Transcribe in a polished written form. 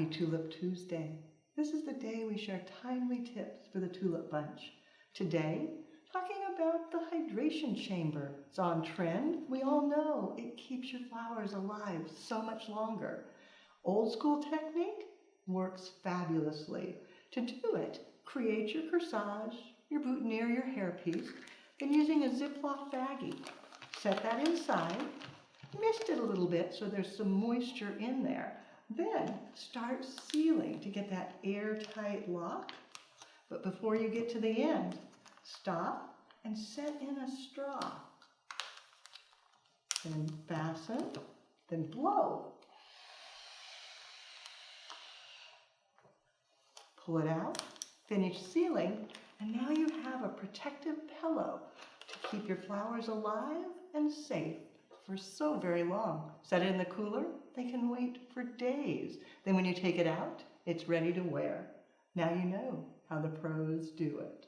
Happy Tulip Tuesday. This is the day we share timely tips for the tulip bunch. Today, talking about the hydration chamber. It's on trend. We all know it keeps your flowers alive so much longer. Old school technique works fabulously. To do it, create your corsage, your boutonniere, your hairpiece, then using a Ziploc baggie. Set that inside. Mist it a little bit so there's some moisture in there. Then start sealing to get that airtight lock. But before you get to the end, stop and set in a straw. Then fasten, then blow. Pull it out, finish sealing, and now you have a protective pillow to keep your flowers alive and safe for so very long. Set it in the cooler, they can wait for days. Then when you take it out, it's ready to wear. Now you know how the pros do it.